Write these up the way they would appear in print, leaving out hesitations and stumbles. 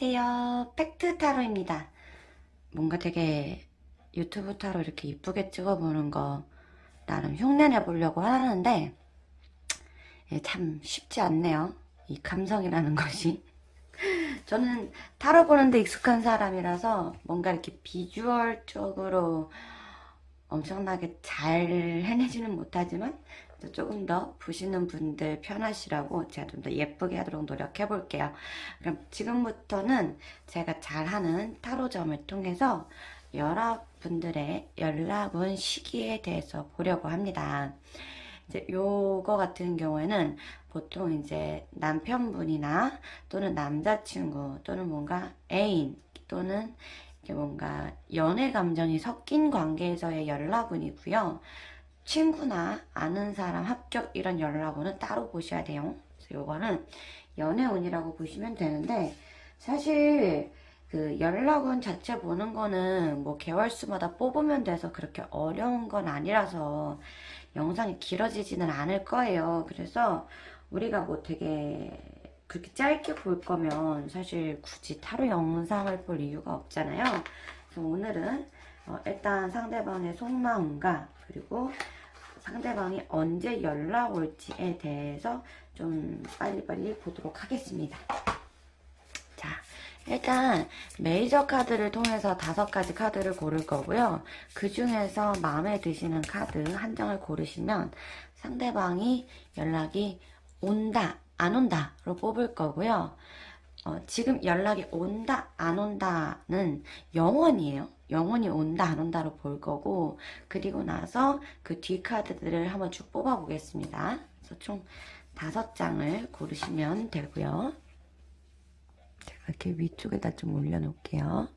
안녕하세요. 팩트 타로입니다. 뭔가 되게 유튜브 타로 이렇게 이쁘게 찍어보는 거 나름 흉내내 보려고 하는데 참 쉽지 않네요. 이 감성이라는 것이. 저는 타로 보는데 익숙한 사람이라서 뭔가 이렇게 비주얼적으로 엄청나게 잘 해내지는 못하지만 조금 더 보시는 분들 편하시라고 제가 좀 더 예쁘게 하도록 노력해 볼게요. 그럼 지금부터는 제가 잘하는 타로점을 통해서 여러분들의 연락 온 시기에 대해서 보려고 합니다. 이제 요거 같은 경우에는 보통 이제 남편분이나 또는 남자친구 또는 뭔가 애인 또는 이게 뭔가 연애 감정이 섞인 관계에서의 연락운이고요. 친구나 아는 사람 합격 이런 연락운은 따로 보셔야 돼요. 그래서 요거는 연애운이라고 보시면 되는데 사실 그 연락운 자체 보는 거는 뭐 개월수마다 뽑으면 돼서 그렇게 어려운 건 아니라서 영상이 길어지지는 않을 거예요. 그래서 우리가 뭐 되게 그렇게 짧게 볼 거면 사실 굳이 타로 영상을 볼 이유가 없잖아요. 그래서 오늘은 일단 상대방의 속마음과 그리고 상대방이 언제 연락 올지에 대해서 좀 빨리빨리 보도록 하겠습니다. 자, 일단 메이저 카드를 통해서 5가지 카드를 고를 거고요. 그 중에서 마음에 드시는 카드 한 장을 고르시면 상대방이 연락이 온다, 안 온다로 뽑을 거고요. 지금 연락이 온다, 안 온다는 영원이에요. 영원히 온다, 안 온다로 볼 거고, 그리고 나서 그 뒤 카드들을 한번 쭉 뽑아 보겠습니다. 그래서 총 5장을 고르시면 되고요. 제가 이렇게 위쪽에다 좀 올려놓을게요.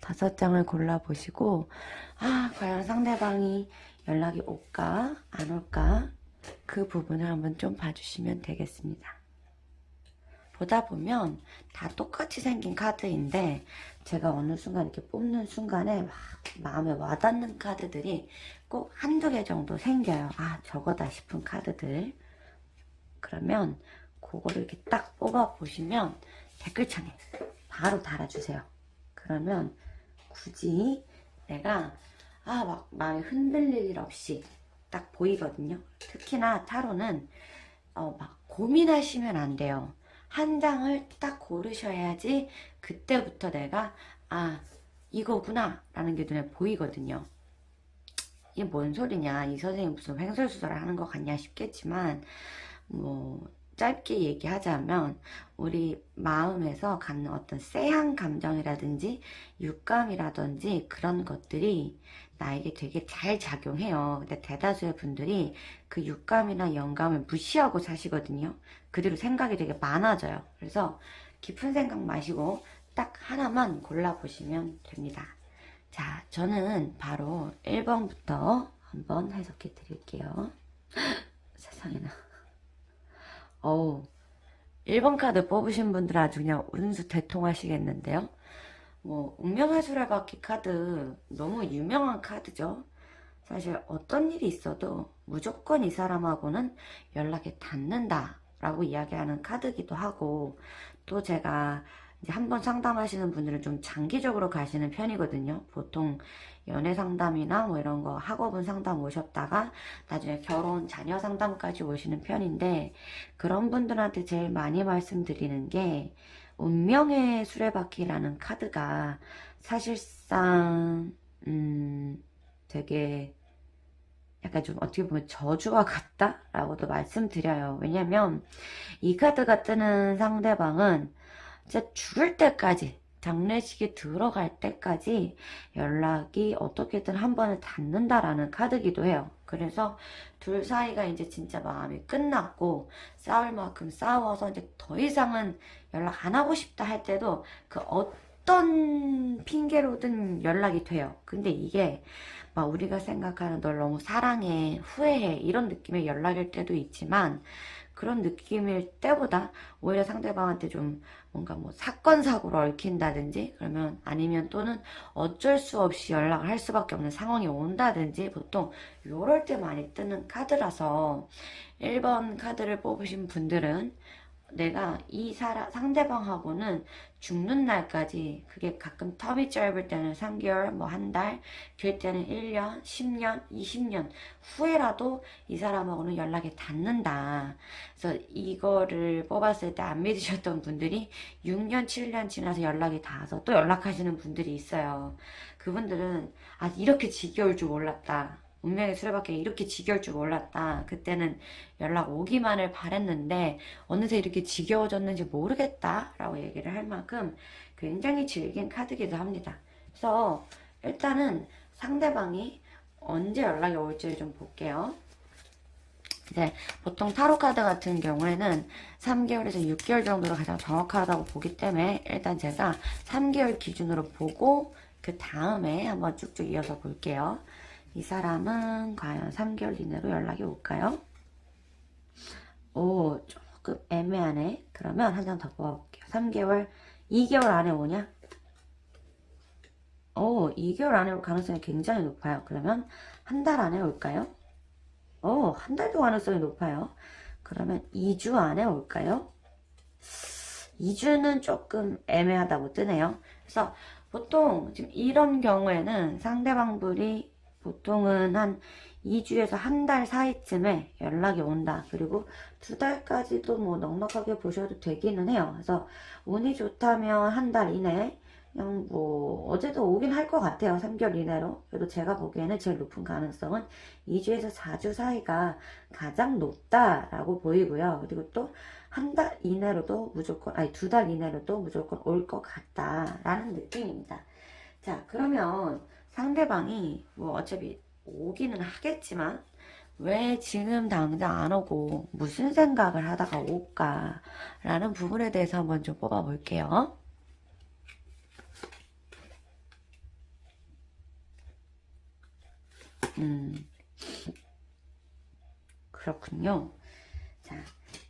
5장을 골라보시고, 과연 상대방이 연락이 올까, 안 올까, 그 부분을 한번 좀 봐주시면 되겠습니다. 보다 보면 다 똑같이 생긴 카드인데 제가 어느 순간 이렇게 뽑는 순간에 막 마음에 와닿는 카드들이 꼭 한두 개 정도 생겨요. 저거다 싶은 카드들. 그러면 그거를 이렇게 딱 뽑아 보시면 댓글창에 바로 달아주세요. 그러면 굳이 내가 막 마음이 흔들릴 일 없이 딱 보이거든요. 특히나 타로는 막 고민하시면 안 돼요. 한 장을 딱 고르셔야지 그때부터 내가 이거구나 라는 게 눈에 보이거든요. 이게 뭔 소리냐, 이 선생님 무슨 횡설수설을 하는 것 같냐 싶겠지만 뭐 짧게 얘기하자면 우리 마음에서 갖는 어떤 쎄한 감정이라든지 육감이라든지 그런 것들이 나에게 되게 잘 작용해요. 근데 대다수의 분들이 그 육감이나 영감을 무시하고 사시거든요. 그대로 생각이 되게 많아져요. 그래서 깊은 생각 마시고 딱 하나만 골라보시면 됩니다. 자, 저는 바로 1번부터 한번 해석해 드릴게요. 세상에나. 1번 카드 뽑으신 분들 아주 그냥 운수 대통하시겠는데요. 뭐 운명의 수레바퀴 카드 너무 유명한 카드죠. 사실 어떤 일이 있어도 무조건 이 사람하고는 연락이 닿는다 라고 이야기하는 카드기도 하고, 또 제가 이제 한번 상담하시는 분들은 좀 장기적으로 가시는 편이거든요. 보통 연애 상담이나 뭐 이런 거 학업은 상담 오셨다가 나중에 결혼 자녀 상담까지 오시는 편인데, 그런 분들한테 제일 많이 말씀드리는 게 운명의 수레바퀴라는 카드가 사실상 되게 약간 좀 어떻게 보면 저주와 같다라고도 말씀드려요. 왜냐면 이 카드가 뜨는 상대방은 진짜 죽을 때까지, 장례식이 들어갈 때까지 연락이 어떻게든 한 번을 닿는다라는 카드기도 해요. 그래서 둘 사이가 이제 진짜 마음이 끝났고 싸울 만큼 싸워서 이제 더 이상은 연락 안 하고 싶다 할 때도 그 어떤 핑계로든 연락이 돼요. 근데 이게 막 우리가 생각하는 널 너무 사랑해, 후회해 이런 느낌의 연락일 때도 있지만, 그런 느낌일 때보다 오히려 상대방한테 좀 뭔가 뭐 사건 사고를 얽힌다든지, 그러면 아니면 또는 어쩔 수 없이 연락을 할 수밖에 없는 상황이 온다든지, 보통 요럴 때 많이 뜨는 카드라서 1번 카드를 뽑으신 분들은 내가 이 상대방하고는 죽는 날까지, 그게 가끔 텀이 짧을 때는 3개월, 뭐 한 달, 길 때는 1년, 10년, 20년 후에라도 이 사람하고는 연락이 닿는다. 그래서 이거를 뽑았을 때 안 믿으셨던 분들이 6년, 7년 지나서 연락이 닿아서 또 연락하시는 분들이 있어요. 그분들은 아, 이렇게 지겨울 줄 몰랐다. 운명의 수레바퀴 이렇게 지겨울 줄 몰랐다. 그때는 연락 오기만을 바랬는데 어느새 이렇게 지겨워졌는지 모르겠다 라고 얘기를 할 만큼 굉장히 질긴 카드기도 합니다. 그래서 일단은 상대방이 언제 연락이 올지 좀 볼게요. 이제 보통 타로 카드 같은 경우에는 3개월에서 6개월 정도가 가장 정확하다고 보기 때문에 일단 제가 3개월 기준으로 보고 그 다음에 한번 쭉쭉 이어서 볼게요. 이 사람은 과연 3개월 이내로 연락이 올까요? 오, 조금 애매하네. 그러면 한 장 더 뽑아볼게요. 3개월, 2개월 안에 오냐? 오, 2개월 안에 올 가능성이 굉장히 높아요. 그러면 한 달 안에 올까요? 오, 한 달도 가능성이 높아요. 그러면 2주 안에 올까요? 2주는 조금 애매하다고 뜨네요. 그래서 보통 지금 이런 경우에는 상대방분이 보통은 한 2주에서 한 달 사이쯤에 연락이 온다. 그리고 2달까지도 뭐 넉넉하게 보셔도 되기는 해요. 그래서 운이 좋다면 한 달 이내, 그냥 뭐 어제도 오긴 할 것 같아요. 3개월 이내로. 그래도 제가 보기에는 제일 높은 가능성은 2주에서 4주 사이가 가장 높다라고 보이고요. 그리고 또 한 달 이내로도 무조건, 아니 2달 이내로도 무조건 올 것 같다라는 느낌입니다. 자, 그러면 상대방이 뭐 어차피 오기는 하겠지만 왜 지금 당장 안 오고 무슨 생각을 하다가 올까 라는 부분에 대해서 한번 좀 뽑아 볼게요. 그렇군요. 자,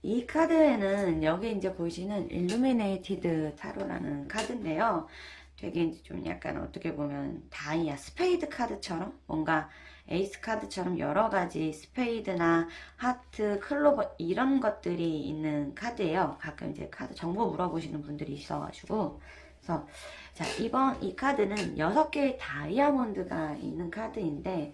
이 카드에는 여기 이제 보시는 일루미네이티드 타로라는 카드인데요. 되게 이제 좀 약간 어떻게 보면 다이아, 스페이드 카드처럼 뭔가 에이스 카드처럼 여러 가지 스페이드나 하트, 클로버 이런 것들이 있는 카드예요. 가끔 이제 카드 정보 물어보시는 분들이 있어가지고. 그래서 자, 이번 이 카드는 6개의 다이아몬드가 있는 카드인데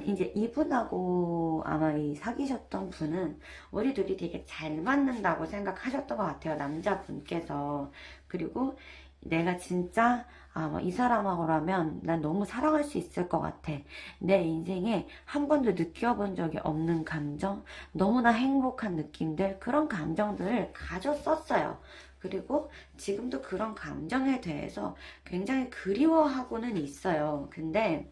이제 이분하고 아마 이 사귀셨던 분은 우리 둘이 되게 잘 맞는다고 생각하셨던 것 같아요. 남자분께서. 그리고 내가 진짜 이 사람하고라면 난 너무 사랑할 수 있을 것 같아. 내 인생에 한 번도 느껴본 적이 없는 감정, 너무나 행복한 느낌들, 그런 감정들을 가졌었어요. 그리고 지금도 그런 감정에 대해서 굉장히 그리워하고는 있어요. 근데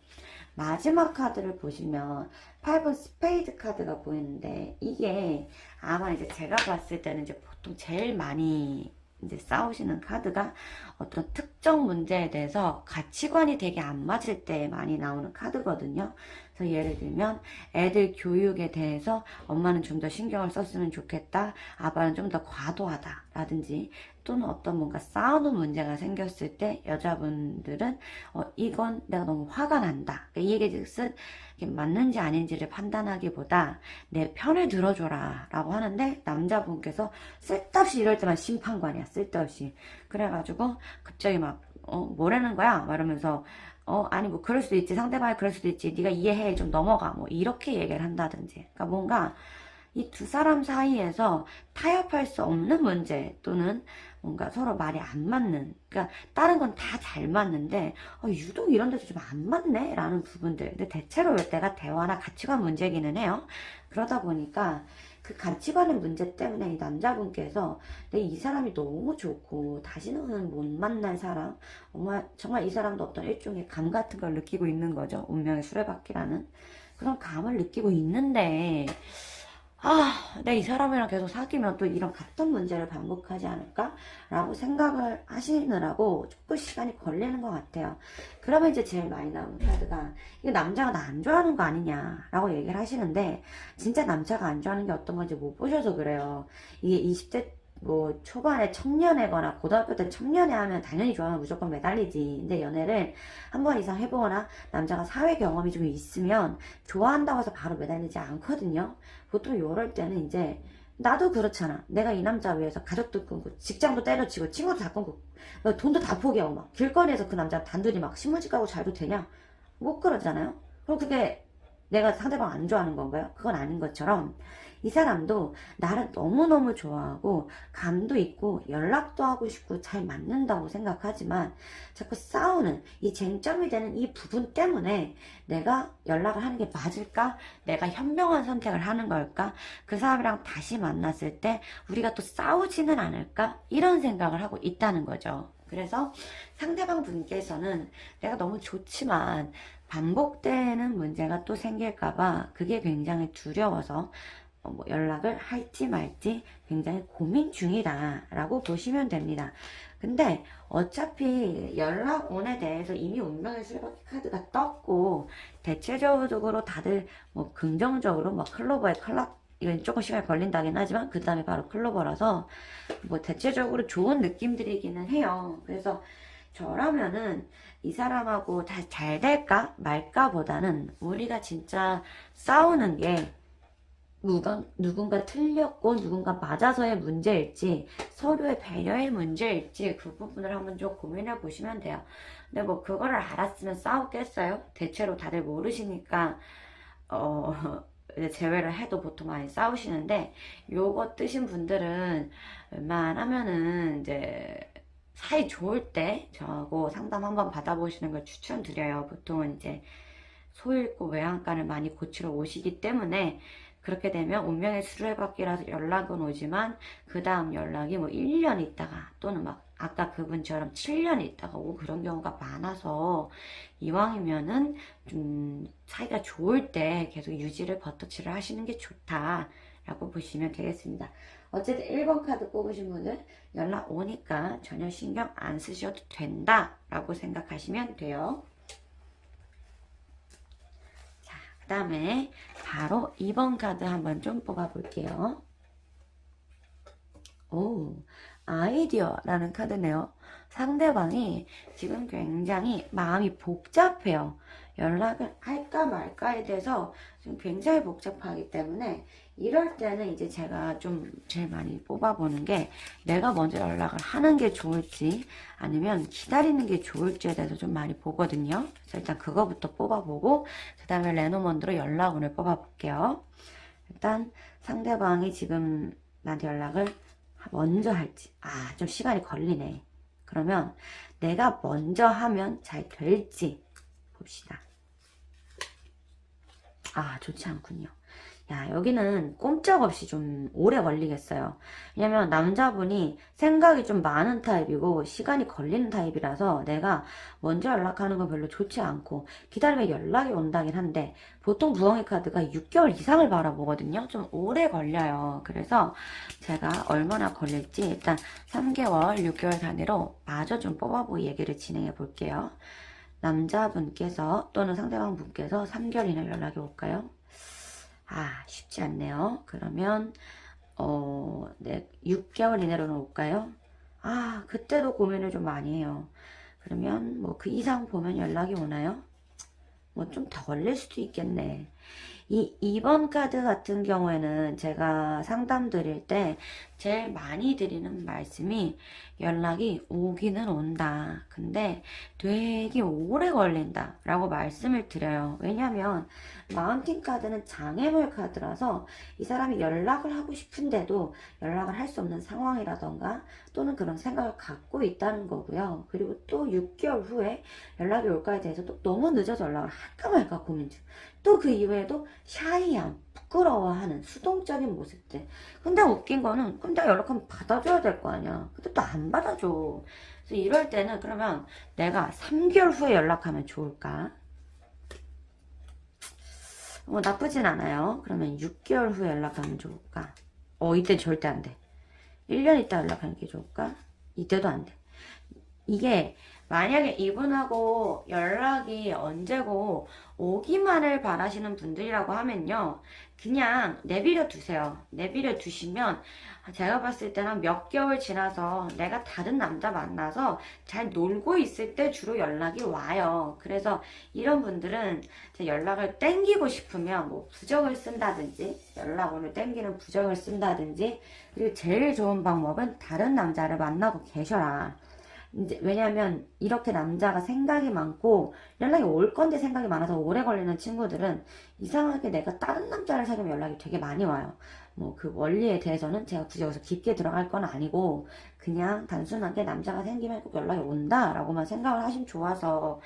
마지막 카드를 보시면 8번 스페이드 카드가 보이는데 이게 아마 이제 제가 봤을 때는 이제 보통 제일 많이 이제 싸우시는 카드가 어떤 특정 문제에 대해서 가치관이 되게 안 맞을 때 많이 나오는 카드거든요. 그래서 예를 들면 애들 교육에 대해서 엄마는 좀 더 신경을 썼으면 좋겠다. 아빠는 좀 더 과도하다. 라든지 또는 어떤 뭔가 싸우는 문제가 생겼을 때 여자분들은 이건 내가 너무 화가 난다. 그러니까 이 얘기즉슨 맞는지 아닌지를 판단하기보다 내 편을 들어줘라 라고 하는데 남자분께서 쓸데없이 이럴 때만 심판관이야. 쓸데없이. 그래가지고 갑자기 막 뭐라는 거야? 막 이러면서 아니 뭐 그럴 수도 있지. 상대방이 그럴 수도 있지. 네가 이해해. 좀 넘어가. 뭐 이렇게 얘기를 한다든지. 그러니까 뭔가 이 두 사람 사이에서 타협할 수 없는 문제 또는 뭔가 서로 말이 안 맞는, 그러니까 다른 건 다 잘 맞는데 유독 이런 데서 좀 안 맞네 라는 부분들. 근데 대체로 이때가 대화나 가치관 문제기는 해요. 그러다 보니까 그 가치관의 문제 때문에 이 남자분께서 이 사람이 너무 좋고 다시는 못 만날 사람, 정말 이 사람도 어떤 일종의 감 같은 걸 느끼고 있는 거죠. 운명의 수레바퀴라는 그런 감을 느끼고 있는데 내가 이 사람이랑 계속 사귀면 또 이런 같은 문제를 반복하지 않을까? 라고 생각을 하시느라고 조금 시간이 걸리는 것 같아요. 그러면 이제 제일 많이 나오는 카드가, 이거 남자가 나 안 좋아하는 거 아니냐? 라고 얘기를 하시는데, 진짜 남자가 안 좋아하는 게 어떤 건지 못 보셔서 그래요. 이게 20대 뭐 초반에 청년애거나 고등학교 때 청년애 하면 당연히 좋아하면 무조건 매달리지. 근데 연애를 한 번 이상 해보거나 남자가 사회 경험이 좀 있으면 좋아한다고 해서 바로 매달리지 않거든요. 보통 요럴 때는 이제 나도 그렇잖아. 내가 이 남자 위해서 가족도 끊고 직장도 때려치고 친구도 다 끊고 돈도 다 포기하고 막 길거리에서 그 남자 단둘이 막 신문지 까고 잘도 되냐? 못 그러잖아요. 그럼 그게 내가 상대방 안 좋아하는 건가요? 그건 아닌 것처럼 이 사람도 나를 너무너무 좋아하고 감도 있고 연락도 하고 싶고 잘 맞는다고 생각하지만 자꾸 싸우는 이 쟁점이 되는 이 부분 때문에 내가 연락을 하는 게 맞을까? 내가 현명한 선택을 하는 걸까? 그 사람이랑 다시 만났을 때 우리가 또 싸우지는 않을까? 이런 생각을 하고 있다는 거죠. 그래서 상대방 분께서는 내가 너무 좋지만 반복되는 문제가 또 생길까봐 그게 굉장히 두려워서 뭐 연락을 할지 말지 굉장히 고민 중이다라고 보시면 됩니다. 근데 어차피 연락원에 대해서 이미 운명의 수레바퀴 카드가 떴고 대체적으로 다들 뭐 긍정적으로 뭐 클로버의 클락 이건 조금 시간이 걸린다긴 하지만 그 다음에 바로 클로버라서 뭐 대체적으로 좋은 느낌들이기는 해요. 그래서 저라면은 이 사람하고 다시 잘 될까 말까 보다는 우리가 진짜 싸우는 게 누군가 틀렸고 누군가 맞아서의 문제일지 서로의 배려의 문제일지 그 부분을 한번 좀 고민해 보시면 돼요. 근데 뭐 그거를 알았으면 싸우겠어요? 대체로 다들 모르시니까 이제 제외를 해도 보통 많이 싸우시는데 요거 뜨신 분들은 웬만하면은 이제 사이 좋을 때 저하고 상담 한번 받아보시는 걸 추천드려요. 보통은 이제 소 잃고 외양간을 많이 고치러 오시기 때문에 그렇게 되면 운명의 수레바퀴라서 연락은 오지만 그 다음 연락이 뭐 1년 있다가 또는 막 아까 그분처럼 7년 있다가 오고 그런 경우가 많아서 이왕이면은 좀 사이가 좋을 때 계속 유지를 버터치를 하시는 게 좋다라고 보시면 되겠습니다. 어쨌든 1번 카드 뽑으신 분들 연락 오니까 전혀 신경 안 쓰셔도 된다라고 생각하시면 돼요. 그 다음에 바로 2번 카드 한번 좀 뽑아볼게요. 오, 아이디어라는 카드네요. 상대방이 지금 굉장히 마음이 복잡해요. 연락을 할까 말까에 대해서 지금 굉장히 복잡하기 때문에 이럴 때는 이제 제가 좀 제일 많이 뽑아보는 게 내가 먼저 연락을 하는 게 좋을지 아니면 기다리는 게 좋을지에 대해서 좀 많이 보거든요. 그래서 일단 그거부터 뽑아보고 그 다음에 레노먼드로 연락운을 뽑아볼게요. 일단 상대방이 지금 나한테 연락을 먼저 할지 좀 시간이 걸리네. 그러면 내가 먼저 하면 잘 될지 봅시다. 좋지 않군요. 야, 여기는 꼼짝없이 좀 오래 걸리겠어요. 왜냐면 남자분이 생각이 좀 많은 타입이고 시간이 걸리는 타입이라서 내가 먼저 연락하는 건 별로 좋지 않고 기다리면 연락이 온다긴 한데 보통 부엉이 카드가 6개월 이상을 바라보거든요. 좀 오래 걸려요. 그래서 제가 얼마나 걸릴지 일단 3개월, 6개월 단위로 마저 좀 뽑아보고 얘기를 진행해 볼게요. 남자분께서 또는 상대방 분께서 3개월 이내 연락이 올까요? 쉽지 않네요. 그러면 네, 6개월 이내로는 올까요? 그때도 고민을 좀 많이 해요. 그러면 뭐 그 이상 보면 연락이 오나요? 뭐 좀 더 걸릴 수도 있겠네. 이 2번 카드 같은 경우에는 제가 상담 드릴 때 제일 많이 드리는 말씀이 연락이 오기는 온다. 근데 되게 오래 걸린다 라고 말씀을 드려요. 왜냐면 마운틴 카드는 장애물 카드라서 이 사람이 연락을 하고 싶은데도 연락을 할 수 없는 상황이라던가 또는 그런 생각을 갖고 있다는 거고요. 그리고 또 6개월 후에 연락이 올까에 대해서 또 너무 늦어서 연락을 할까 말까 고민 중. 또 그 이후에도 샤이함, 부끄러워하는 수동적인 모습들. 근데 웃긴 거는 그럼 내가 연락하면 받아줘야 될 거 아니야. 근데 또 안 받아줘. 그래서 이럴 때는 그러면 내가 3개월 후에 연락하면 좋을까? 나쁘진 않아요. 그러면 6개월 후에 연락하면 좋을까? 이때 절대 안 돼. 1년 있다 연락하는 게 좋을까? 이때도 안 돼. 이게 만약에 이분하고 연락이 언제고 오기만을 바라시는 분들이라고 하면요. 그냥 내버려 두세요. 내버려 두시면 제가 봤을 때는 몇 개월 지나서 내가 다른 남자 만나서 잘 놀고 있을 때 주로 연락이 와요. 그래서 이런 분들은 연락을 땡기고 싶으면 뭐 부적을 쓴다든지 연락원을 땡기는 부적을 쓴다든지 그리고 제일 좋은 방법은 다른 남자를 만나고 계셔라. 이제 왜냐면 이렇게 남자가 생각이 많고 연락이 올 건데 생각이 많아서 오래 걸리는 친구들은 이상하게 내가 다른 남자를 사귀면 연락이 되게 많이 와요. 뭐 그 원리에 대해서는 제가 굳이 여기서 깊게 들어갈 건 아니고 그냥 단순하게 남자가 생기면 꼭 연락이 온다라고만 생각을 하시면 좋아서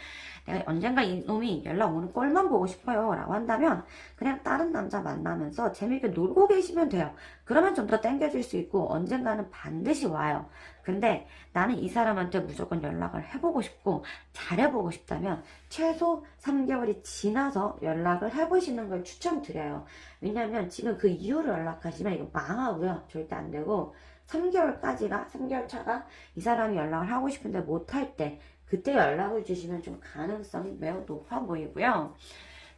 내가 언젠가 이놈이 연락 오는 꼴만 보고 싶어요 라고 한다면 그냥 다른 남자 만나면서 재밌게 놀고 계시면 돼요. 그러면 좀 더 땡겨질 수 있고 언젠가는 반드시 와요. 근데 나는 이 사람한테 무조건 연락을 해보고 싶고 잘해보고 싶다면 최소 3개월이 지나서 연락을 해보시는 걸 추천드려요. 왜냐면 지금 그 이후로 연락하시면 이거 망하고요. 절대 안 되고 3개월 차가 이 사람이 연락을 하고 싶은데 못할 때 그때 연락을 주시면 좀 가능성이 매우 높아 보이고요.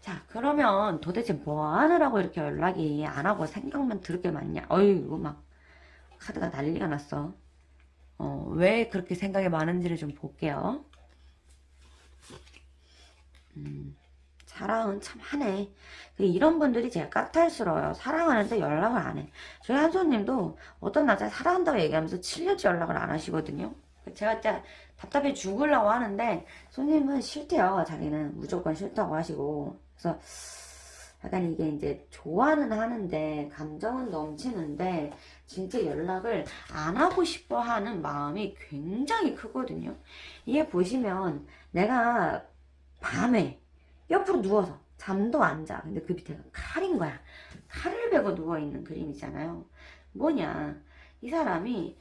자, 그러면 도대체 뭐 하느라고 이렇게 연락이 안 하고 생각만 들게 많냐? 어이구, 막 카드가 난리가 났어. 왜 그렇게 생각이 많은지를 좀 볼게요. 사랑은 참 하네. 이런 분들이 제일 까탈스러워요. 사랑하는데 연락을 안 해. 저희 한 손님도 어떤 남자 사랑한다고 얘기하면서 7년째 연락을 안 하시거든요. 제가 진짜 답답해 죽으려고 하는데 손님은 싫대요. 자기는 무조건 싫다고 하시고. 그래서 약간 이게 이제 좋아는 하는데 감정은 넘치는데 진짜 연락을 안 하고 싶어 하는 마음이 굉장히 크거든요. 이게 보시면 내가 밤에 옆으로 누워서 잠도 안 자. 근데 그 밑에가 칼인 거야. 칼을 베고 누워있는 그림이잖아요. 뭐냐. 이 사람이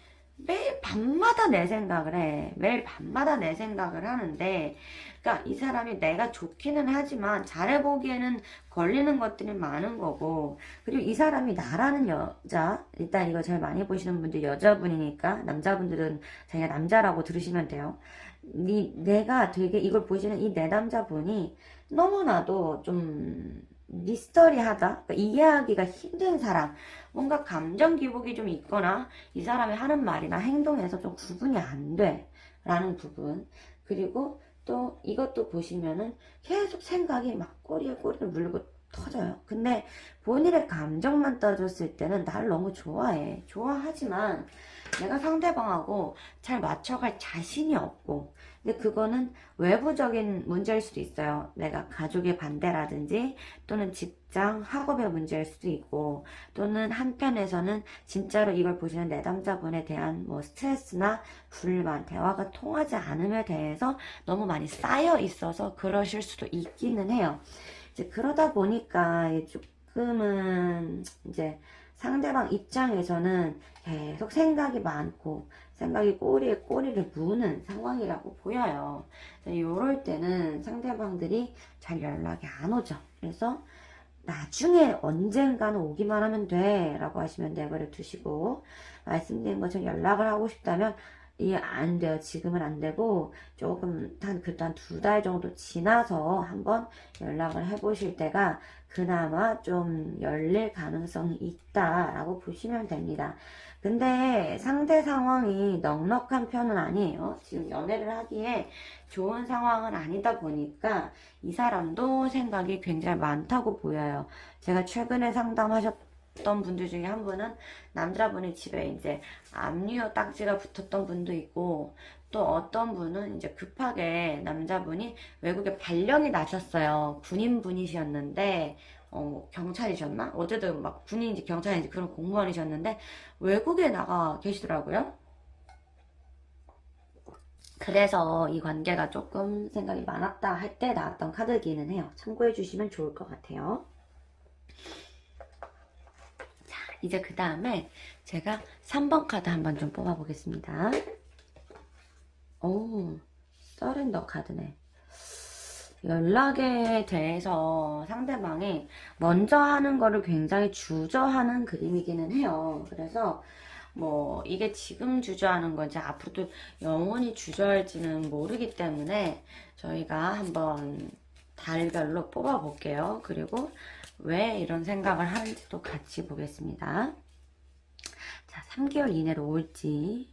매일 밤마다 내 생각을 해. 매일 밤마다 내 생각을 하는데, 그러니까 이 사람이 내가 좋기는 하지만 잘해보기에는 걸리는 것들이 많은 거고, 그리고 이 사람이 나라는 여자, 일단 이거 제일 많이 보시는 분들 여자분이니까 남자분들은 자기가 남자라고 들으시면 돼요. 내가 되게 이걸 보시는 이 내 남자분이 너무나도 좀 미스터리하다. 그러니까 이해하기가 힘든 사람. 뭔가 감정 기복이 좀 있거나 이 사람이 하는 말이나 행동에서 좀 구분이 안 돼. 라는 부분. 그리고 또 이것도 보시면은 계속 생각이 막 꼬리에 꼬리를 물고 터져요. 근데 본인의 감정만 따졌을 때는 날 너무 좋아해. 좋아하지만 내가 상대방하고 잘 맞춰갈 자신이 없고 근데 그거는 외부적인 문제일 수도 있어요. 내가 가족의 반대라든지 또는 직장, 학업의 문제일 수도 있고 또는 한편에서는 진짜로 이걸 보시는 내담자분에 대한 뭐 스트레스나 불만, 대화가 통하지 않음에 대해서 너무 많이 쌓여 있어서 그러실 수도 있기는 해요. 이제 그러다 보니까 조금은 이제 상대방 입장에서는 계속 생각이 많고 생각이 꼬리에 꼬리를 무는 상황이라고 보여요. 이럴 때는 상대방들이 잘 연락이 안 오죠. 그래서 나중에 언젠가는 오기만 하면 돼 라고 하시면 내버려 두시고 말씀드린 것처럼 연락을 하고 싶다면 이게 안 돼요. 지금은 안 되고 조금 그래도 한 2달 정도 지나서 한번 연락을 해보실 때가 그나마 좀 열릴 가능성이 있다라고 보시면 됩니다. 근데 상대 상황이 넉넉한 편은 아니에요. 지금 연애를 하기에 좋은 상황은 아니다 보니까 이 사람도 생각이 굉장히 많다고 보여요. 제가 최근에 상담하셨던 분들 중에 한 분은 남자분이 집에 이제 압류 딱지가 붙었던 분도 있고 또 어떤 분은 이제 급하게 남자분이 외국에 발령이 나셨어요. 군인분이셨는데 경찰이셨나? 어쨌든 막 군인인지 경찰인지 그런 공무원이셨는데 외국에 나가 계시더라고요. 그래서 이 관계가 조금 생각이 많았다 할 때 나왔던 카드기는 해요. 참고해 주시면 좋을 것 같아요. 자, 이제 그 다음에 제가 3번 카드 한번 좀 뽑아 보겠습니다. 오, 서렌더 카드네. 연락에 대해서 상대방이 먼저 하는 거를 굉장히 주저하는 그림이기는 해요. 그래서 뭐 이게 지금 주저하는 건지 앞으로도 영원히 주저할지는 모르기 때문에 저희가 한번 달별로 뽑아 볼게요. 그리고 왜 이런 생각을 하는지도 같이 보겠습니다. 자, 3개월 이내로 올지.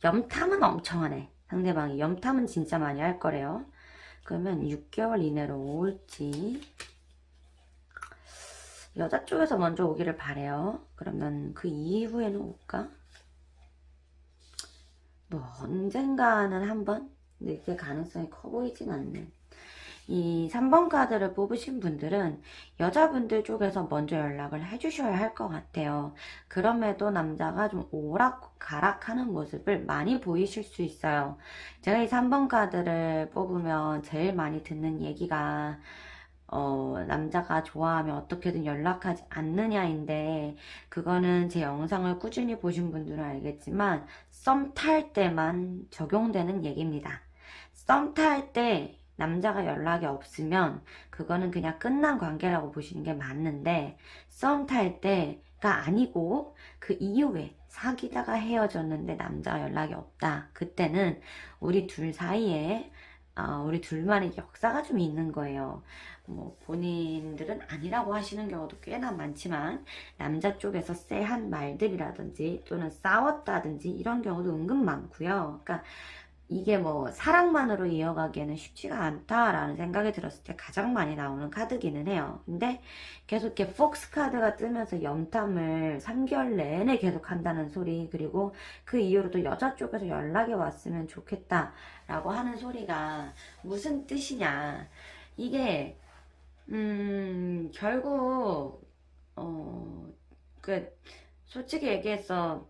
염탐은 엄청 하네. 상대방이 염탐은 진짜 많이 할 거래요. 그러면 6개월 이내로 올지. 여자 쪽에서 먼저 오기를 바래요. 그러면 그 이후에는 올까? 뭐 언젠가는 한번? 근데 이게 가능성이 커 보이진 않네. 이 3번 카드를 뽑으신 분들은 여자분들 쪽에서 먼저 연락을 해주셔야 할 것 같아요. 그럼에도 남자가 좀 오락가락하는 모습을 많이 보이실 수 있어요. 제가 이 3번 카드를 뽑으면 제일 많이 듣는 얘기가 남자가 좋아하면 어떻게든 연락하지 않느냐인데, 그거는 제 영상을 꾸준히 보신 분들은 알겠지만 썸 탈 때만 적용되는 얘기입니다. 썸 탈 때 남자가 연락이 없으면 그거는 그냥 끝난 관계라고 보시는 게 맞는데, 썸 탈 때가 아니고 그 이후에 사귀다가 헤어졌는데 남자가 연락이 없다. 그때는 우리 둘 사이에 우리 둘만의 역사가 좀 있는 거예요. 뭐 본인들은 아니라고 하시는 경우도 꽤나 많지만 남자 쪽에서 쎄한 말들이라든지 또는 싸웠다든지 이런 경우도 은근 많고요. 그러니까 이게 뭐 사랑만으로 이어가기에는 쉽지가 않다라는 생각이 들었을 때 가장 많이 나오는 카드기는 해요. 근데 계속 이렇게 폭스 카드가 뜨면서 염탐을 3개월 내내 계속 한다는 소리, 그리고 그 이후로도 여자 쪽에서 연락이 왔으면 좋겠다라고 하는 소리가 무슨 뜻이냐. 이게 결국 그 솔직히 얘기해서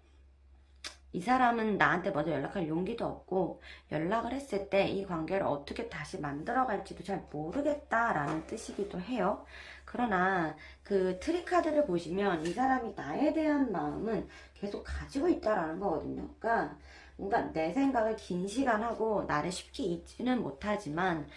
이 사람은 나한테 먼저 연락할 용기도 없고, 연락을 했을 때 이 관계를 어떻게 다시 만들어 갈지도 잘 모르겠다라는 뜻이기도 해요. 그러나 그 트리 카드를 보시면 이 사람이 나에 대한 마음은 계속 가지고 있다라는 거거든요. 그러니까 뭔가 내 생각을 긴 시간 하고 나를 쉽게 잊지는 못하지만,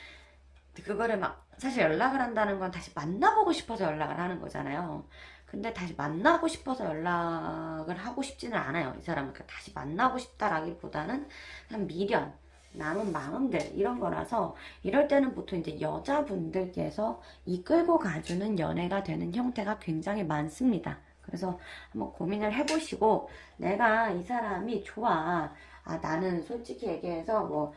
그거를 막 사실 연락을 한다는 건 다시 만나보고 싶어서 연락을 하는 거잖아요. 근데 다시 만나고 싶어서 연락을 하고 싶지는 않아요. 이 사람은 다시 만나고 싶다라기보다는 그냥 미련, 남은 마음들 이런 거라서, 이럴 때는 보통 이제 여자분들께서 이끌고 가주는 연애가 되는 형태가 굉장히 많습니다. 그래서 한번 고민을 해보시고, 내가 이 사람이 좋아. 나는 솔직히 얘기해서 뭐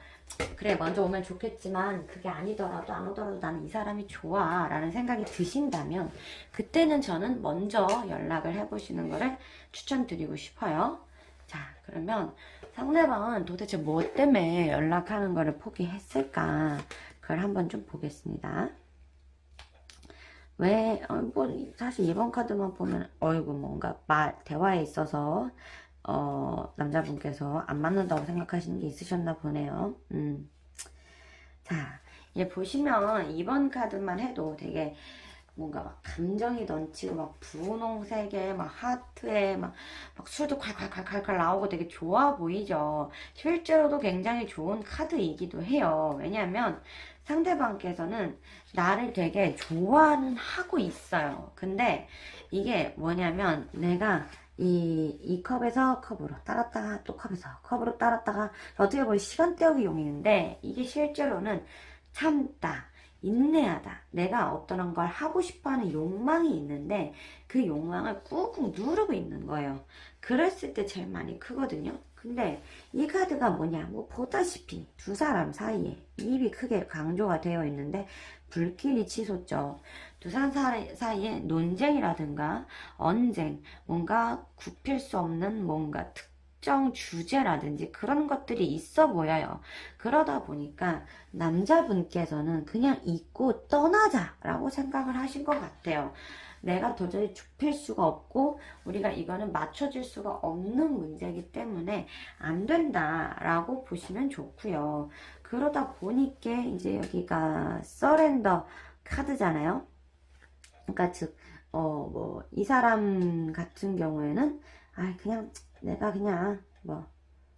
그래 먼저 오면 좋겠지만 그게 아니더라도 안 오더라도 나는 이 사람이 좋아 라는 생각이 드신다면, 그때는 저는 먼저 연락을 해보시는 거를 추천드리고 싶어요. 자, 그러면 상대방은 도대체 뭐 때문에 연락하는 거를 포기했을까, 그걸 한번 좀 보겠습니다. 왜, 뭐, 사실 이번 카드만 보면, 어이구, 뭔가 대화에 있어서, 남자분께서 안 맞는다고 생각하시는 게 있으셨나 보네요. 자, 얘 보시면 이번 카드만 해도 되게 뭔가 막 감정이 넘치고 막 분홍색에 막 하트에 막 술도 콸콸콸콸콸 나오고 되게 좋아 보이죠. 실제로도 굉장히 좋은 카드이기도 해요. 왜냐하면 상대방께서는 나를 되게 좋아는 하고 있어요. 근데 이게 뭐냐면 내가 이 컵에서 컵으로 따랐다가 또 컵에서 컵으로 따랐다가 어떻게 보면 시간 때우기 용이인데, 이게 실제로는 참다, 인내하다, 내가 어떤 걸 하고 싶어하는 욕망이 있는데 그 욕망을 꾹꾹 누르고 있는 거예요. 그랬을 때 제일 많이 크거든요. 근데 이 카드가 뭐냐, 뭐 보다시피 두 사람 사이에 입이 크게 강조가 되어 있는데 불길이 치솟죠. 두 사람 사이에 논쟁이라든가 언쟁, 뭔가 굽힐 수 없는 뭔가 특정 주제라든지 그런 것들이 있어 보여요. 그러다 보니까 남자분께서는 그냥 잊고 떠나자라고 생각을 하신 것 같아요. 내가 도저히 좁힐 수가 없고 우리가 이거는 맞춰질 수가 없는 문제이기 때문에 안 된다라고 보시면 좋고요. 그러다 보니까 이제 여기가 서렌더 카드잖아요. 그러니까 즉, 뭐 이 사람 같은 경우에는 그냥 내가 그냥 뭐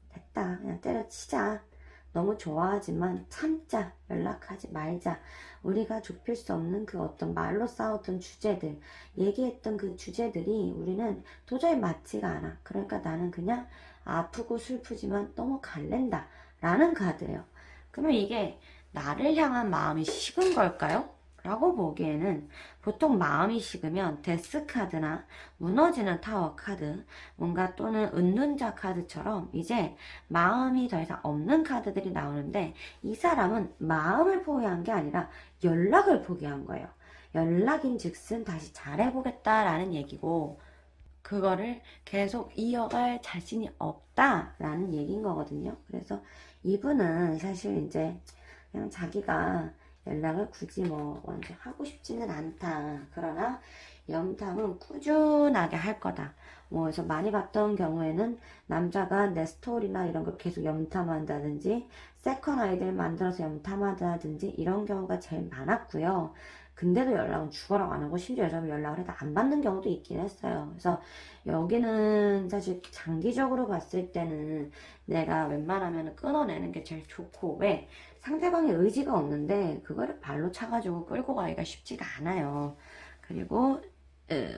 됐다 그냥 때려치자, 너무 좋아하지만 참자, 연락하지 말자. 우리가 좁힐 수 없는 그 어떤 말로 싸웠던 주제들, 얘기했던 그 주제들이 우리는 도저히 맞지가 않아. 그러니까 나는 그냥 아프고 슬프지만 너무 갈랜다 라는 카드예요. 그러면 이게 나를 향한 마음이 식은 걸까요? 라고 보기에는 보통 마음이 식으면 데스 카드나 무너지는 타워 카드, 뭔가 또는 은둔자 카드처럼 이제 마음이 더 이상 없는 카드들이 나오는데, 이 사람은 마음을 포기한 게 아니라 연락을 포기한 거예요. 연락인즉슨 다시 잘해보겠다라는 얘기고, 그거를 계속 이어갈 자신이 없다라는 얘기인 거거든요. 그래서 이분은 사실 이제 그냥 자기가 연락을 굳이 뭐 먼저 하고 싶지는 않다. 그러나 염탐은 꾸준하게 할 거다. 뭐 그래서 많이 봤던 경우에는 남자가 내 스토리나 이런 걸 계속 염탐한다든지 세컨 아이디를 만들어서 염탐한다든지 이런 경우가 제일 많았고요. 근데도 연락은 죽어라고 안 하고 심지어 여자분 연락을 해도 안 받는 경우도 있긴 했어요. 그래서 여기는 사실 장기적으로 봤을 때는 내가 웬만하면 끊어내는 게 제일 좋고, 왜? 상대방의 의지가 없는데 그거를 발로 차가지고 끌고 가기가 쉽지가 않아요. 그리고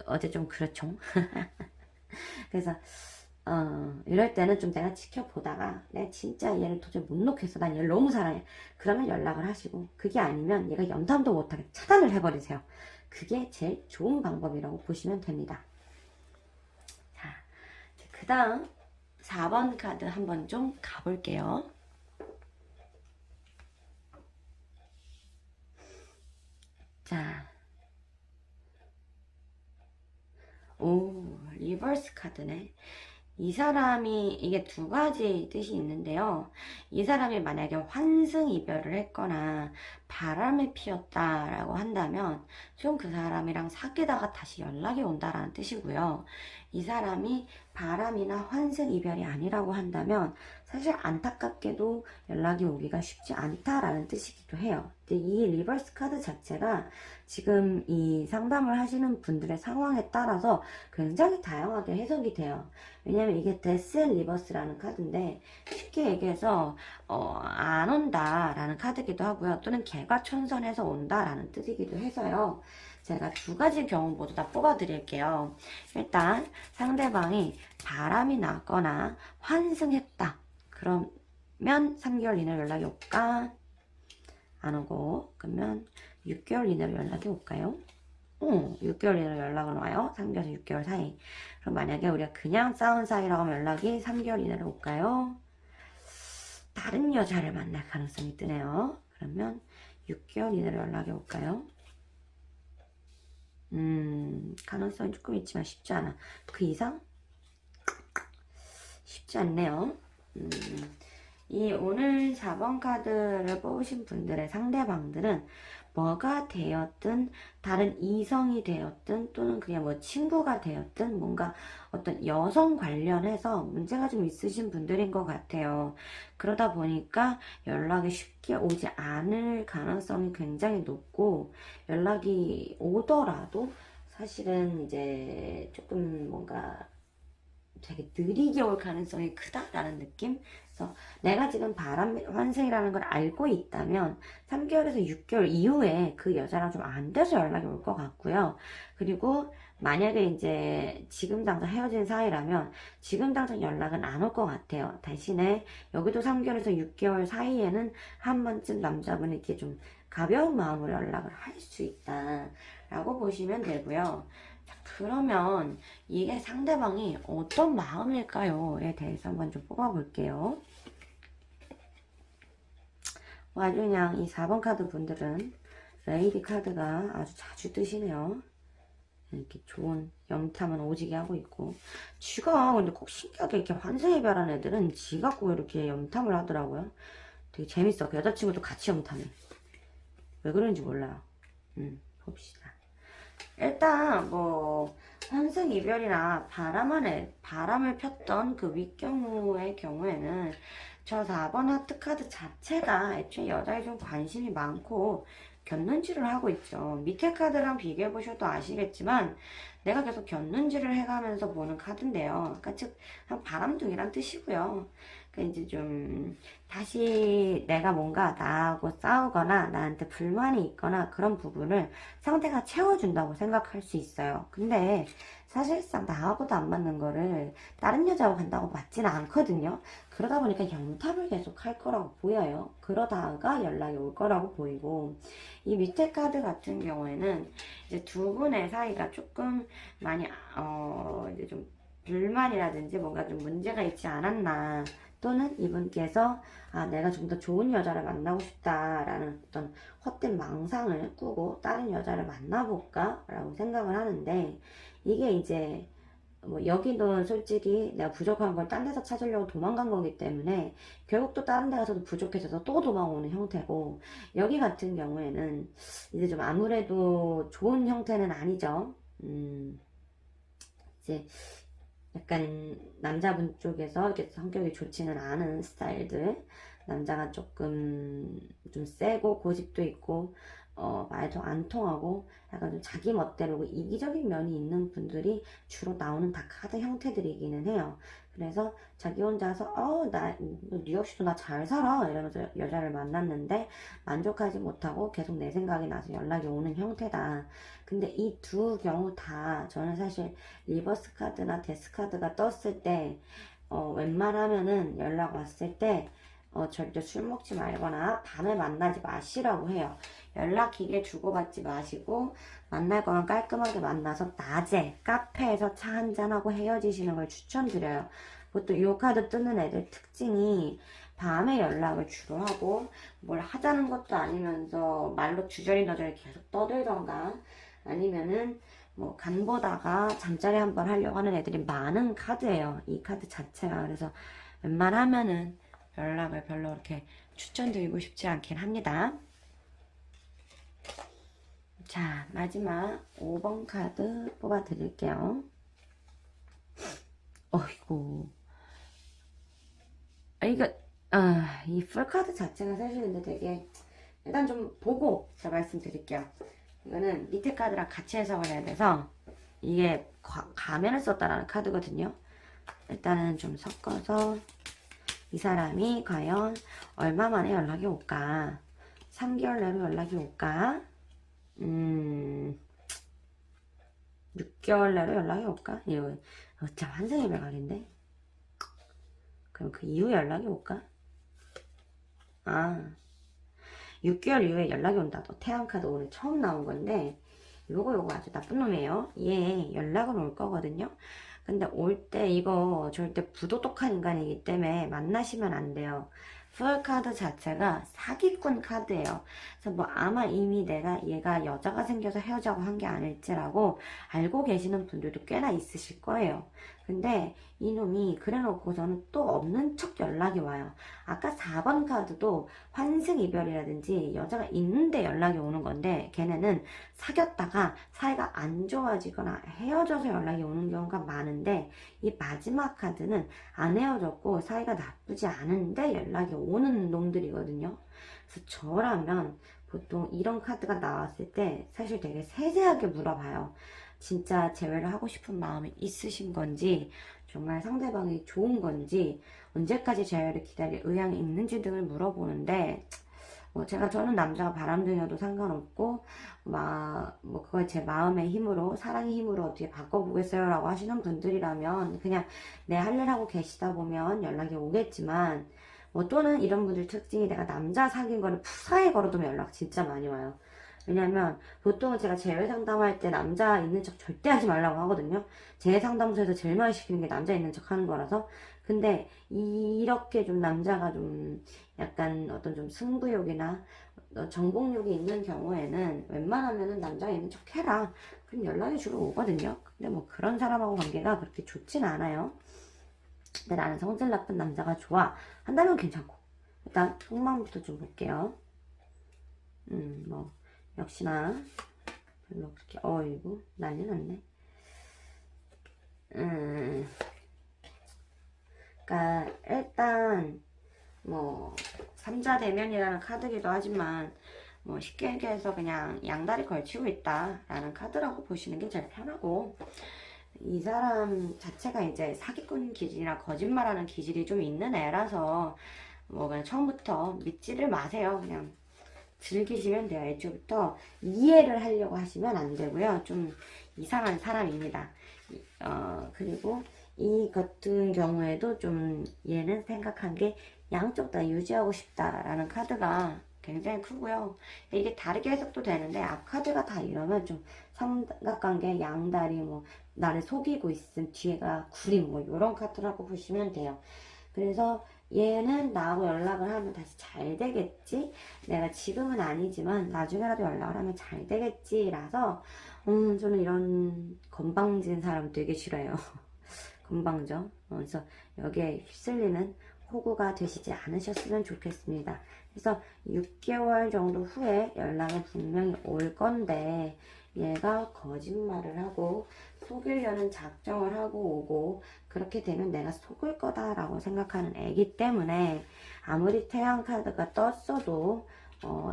어제 좀 그렇죠. 그래서 이럴 때는 좀 내가 지켜보다가 내가 진짜 얘를 도저히 못 놓겠어, 난 얘를 너무 사랑해, 그러면 연락을 하시고, 그게 아니면 얘가 염탐도 못하게 차단을 해버리세요. 그게 제일 좋은 방법이라고 보시면 됩니다. 자, 그 다음 4번 카드 한번 좀 가볼게요. 자, 오, 리버스 카드네. 이 사람이, 이게 두 가지 뜻이 있는데요. 이 사람이 만약에 환승 이별을 했거나 바람을 피웠다라고 한다면 좀 그 사람이랑 사귀다가 다시 연락이 온다라는 뜻이고요. 이 사람이 바람이나 환승 이별이 아니라고 한다면 사실 안타깝게도 연락이 오기가 쉽지 않다라는 뜻이기도 해요. 근데 이 리버스 카드 자체가 지금 이 상담을 하시는 분들의 상황에 따라서 굉장히 다양하게 해석이 돼요. 왜냐면 이게 데스 앤 리버스라는 카드인데, 쉽게 얘기해서 안 온다라는 카드기도 하고요. 또는 개과천선해서 온다라는 뜻이기도 해서요. 제가 두 가지 경우 모두 다 뽑아 드릴게요. 일단 상대방이 바람이 나거나 환승했다. 그러면 3개월 이내로 연락이 올까? 안 오고, 그러면 6개월 이내로 연락이 올까요? 6개월 이내로 연락은 와요. 3개월에서 6개월 사이. 그럼 만약에 우리가 그냥 싸운 사이라고 하면 연락이 3개월 이내로 올까요? 다른 여자를 만날 가능성이 뜨네요. 그러면 6개월 이내로 연락이 올까요? 가능성이 조금 있지만 쉽지 않아. 그 이상? 쉽지 않네요. 이 오늘 4번 카드를 뽑으신 분들의 상대방들은 뭐가 되었든, 다른 이성이 되었든, 또는 그냥 뭐 친구가 되었든 뭔가 어떤 여성 관련해서 문제가 좀 있으신 분들인 것 같아요. 그러다 보니까 연락이 쉽게 오지 않을 가능성이 굉장히 높고, 연락이 오더라도 사실은 이제 조금 뭔가 되게 느리게 올 가능성이 크다라는 느낌? 그래서 내가 지금 바람 환승이라는 걸 알고 있다면 3개월에서 6개월 이후에 그 여자랑 좀 안 돼서 연락이 올 것 같고요. 그리고 만약에 이제 지금 당장 헤어진 사이라면 지금 당장 연락은 안 올 것 같아요. 대신에 여기도 3개월에서 6개월 사이에는 한 번쯤 남자분이 이렇게 좀 가벼운 마음으로 연락을 할 수 있다 라고 보시면 되고요. 그러면 이게 상대방이 어떤 마음일까요?에 대해서 한번 좀 뽑아볼게요. 아주 그냥 이 4번 카드 분들은 레이디 카드가 아주 자주 뜨시네요. 이렇게 좋은 염탐은 오지게 하고 있고, 쥐가 근데 꼭 신기하게 이렇게 환승이별한 애들은 지 갖고 이렇게 염탐을 하더라고요. 되게 재밌어. 그 여자친구도 같이 염탐해. 왜 그런지 몰라요. 봅시다. 일단 뭐 환승 이별이나 바람을 폈던 그 윗경우의 경우에는 저 4번 하트 카드 자체가 애초에 여자에 좀 관심이 많고 견눈질을 하고 있죠. 밑에 카드랑 비교해 보셔도 아시겠지만 내가 계속 곁눈질을 해가면서 보는 카드인데요. 그러니까 즉 바람둥이란 뜻이고요. 그러니까 이제 좀 다시 내가 뭔가 나하고 싸우거나 나한테 불만이 있거나 그런 부분을 상대가 채워준다고 생각할 수 있어요. 근데 사실상 나하고도 안 맞는 거를 다른 여자하고 간다고 맞지는 않거든요. 그러다 보니까 영탑을 계속 할 거라고 보여요. 그러다가 연락이 올 거라고 보이고, 이 밑에 카드 같은 경우에는 이제 두 분의 사이가 조금 많이 이제 좀 불만이라든지 뭔가 좀 문제가 있지 않았나, 또는 이분께서 내가 좀 더 좋은 여자를 만나고 싶다라는 어떤 헛된 망상을 꾸고 다른 여자를 만나볼까 라고 생각을 하는데, 이게 이제 뭐 여기도 솔직히 내가 부족한 걸 딴 데서 찾으려고 도망간 거기 때문에 결국 또 다른 데 가서도 부족해져서 또 도망오는 형태고, 여기 같은 경우에는 이제 좀 아무래도 좋은 형태는 아니죠. 이제 약간 남자분 쪽에서 이렇게 성격이 좋지는 않은 스타일들, 남자가 조금 좀 세고 고집도 있고 말도 안 통하고 약간 좀 자기 멋대로 이기적인 면이 있는 분들이 주로 나오는 다 카드 형태들이기는 해요. 그래서 자기 혼자서 나 뉴욕시도 나 잘 살아 이러면서 여자를 만났는데 만족하지 못하고 계속 내 생각이 나서 연락이 오는 형태다. 근데 이 두 경우 다 저는 사실 리버스 카드나 데스 카드가 떴을 때 웬만하면은 연락 왔을 때 절대 술 먹지 말거나 밤에 만나지 마시라고 해요. 연락 기계 주고받지 마시고 만날 거면 깔끔하게 만나서 낮에 카페에서 차 한잔하고 헤어지시는 걸 추천드려요. 보통 이 카드 뜨는 애들 특징이 밤에 연락을 주로 하고 뭘 하자는 것도 아니면서 말로 주저리 너저리 계속 떠들던가 아니면은 뭐 간 보다가 잠자리 한번 하려고 하는 애들이 많은 카드예요. 이 카드 자체가. 그래서 웬만하면은 연락을 별로 이렇게 추천드리고 싶지 않긴 합니다. 자, 마지막 5번 카드 뽑아 드릴게요. 어이구. 이 풀카드 자체가 사실 근데 되게 일단 좀 보고 제가 말씀드릴게요. 이거는 밑에 카드랑 같이 해석을 해야 돼서 이게 가면을 썼다라는 카드거든요. 일단은 좀 섞어서 이 사람이 과연 얼마 만에 연락이 올까? 3개월 내로 연락이 올까? 6개월 내로 연락이 올까? 이거 진짜 환생의 배갈인데? 그럼 그 이후 연락이 올까? 6개월 이후에 연락이 온다. 또 태양카드 오늘 처음 나온 건데 요거 아주 나쁜 놈이에요. 얘 연락은 올 거거든요. 근데 올 때 이거 절대 부도덕한 인간이기 때문에 만나시면 안 돼요. 풀 카드 자체가 사기꾼 카드예요. 그래서 뭐 아마 이미 얘가 여자가 생겨서 헤어자고 한 게 아닐지라고 알고 계시는 분들도 꽤나 있으실 거예요. 근데 이놈이 그래놓고서는 또 없는 척 연락이 와요. 아까 4번 카드도 환승이별이라든지 여자가 있는데 연락이 오는 건데 걔네는 사귀었다가 사이가 안 좋아지거나 헤어져서 연락이 오는 경우가 많은데 이 마지막 카드는 안 헤어졌고 사이가 나쁘지 않은데 연락이 오는 놈들이거든요. 그래서 저라면 보통 이런 카드가 나왔을 때 사실 되게 세세하게 물어봐요. 진짜 재회를 하고 싶은 마음이 있으신 건지, 정말 상대방이 좋은 건지, 언제까지 재회를 기다릴 의향이 있는지 등을 물어보는데, 저는 남자가 바람둥이여도 상관없고, 그걸 제 마음의 힘으로, 사랑의 힘으로 어떻게 바꿔보겠어요? 라고 하시는 분들이라면, 그냥 내 할 일 하고 계시다 보면 연락이 오겠지만, 또는 이런 분들 특징이 내가 남자 사귄 거를 푸사에 걸어두면 연락 진짜 많이 와요. 왜냐면 보통은 제가 재회 상담할 때 남자 있는 척 절대 하지 말라고 하거든요. 재회 상담소에서 제일 많이 시키는 게 남자 있는 척 하는 거라서. 근데 이렇게 좀 남자가 좀 약간 어떤 좀 승부욕이나 정복욕이 있는 경우에는 웬만하면은 남자가 있는 척 해라. 그럼 연락이 주로 오거든요. 근데 뭐 그런 사람하고 관계가 그렇게 좋진 않아요. 근데 나는 성질 나쁜 남자가 좋아 한다면 괜찮고, 일단 속마음부터 좀 볼게요. 역시나 별로 그렇게 어이구 난리 났네. 그러니까 일단 삼자 대면이라는 카드기도 하지만 뭐 쉽게 얘기해서 그냥 양다리 걸치고 있다라는 카드라고 보시는 게 제일 편하고, 이 사람 자체가 이제 사기꾼 기질이나 거짓말하는 기질이 좀 있는 애라서 뭐 그냥 처음부터 믿지를 마세요. 그냥 즐기시면 돼요. 애초부터 이해를 하려고 하시면 안 되고요. 좀 이상한 사람입니다. 그리고 이 같은 경우에도 좀 얘는 생각한 게 양쪽 다 유지하고 싶다라는 카드가 굉장히 크고요. 이게 다르게 해석도 되는데 앞카드가 다 이러면 좀 삼각관계, 양다리, 뭐 나를 속이고 있음, 뒤에가 구림, 뭐 이런 카드라고 보시면 돼요. 그래서 얘는 나하고 연락을 하면 다시 잘 되겠지? 내가 지금은 아니지만 나중에라도 연락을 하면 잘 되겠지라서 저는 이런 건방진 사람 되게 싫어요. 건방져. 그래서 여기에 휩쓸리는 호구가 되시지 않으셨으면 좋겠습니다. 그래서 6개월 정도 후에 연락이 분명히 올 건데 얘가 거짓말을 하고 속이려는 작정을 하고 오고, 그렇게 되면 내가 속을 거다라고 생각하는 애기 때문에 아무리 태양 카드가 떴어도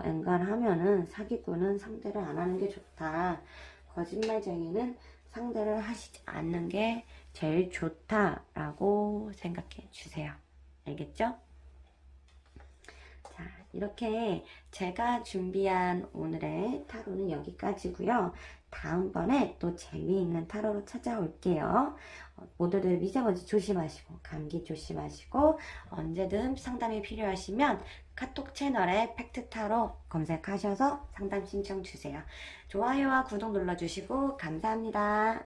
엔간하면은 사기꾼은 상대를 안 하는 게 좋다. 거짓말쟁이는 상대를 하시지 않는 게 제일 좋다라고 생각해 주세요. 알겠죠? 자, 이렇게 제가 준비한 오늘의 타로는 여기까지고요. 다음번에 또 재미있는 타로로 찾아올게요. 모두들 미세먼지 조심하시고 감기 조심하시고, 언제든 상담이 필요하시면 카톡 채널에 팩트타로 검색하셔서 상담 신청 주세요. 좋아요와 구독 눌러주시고 감사합니다.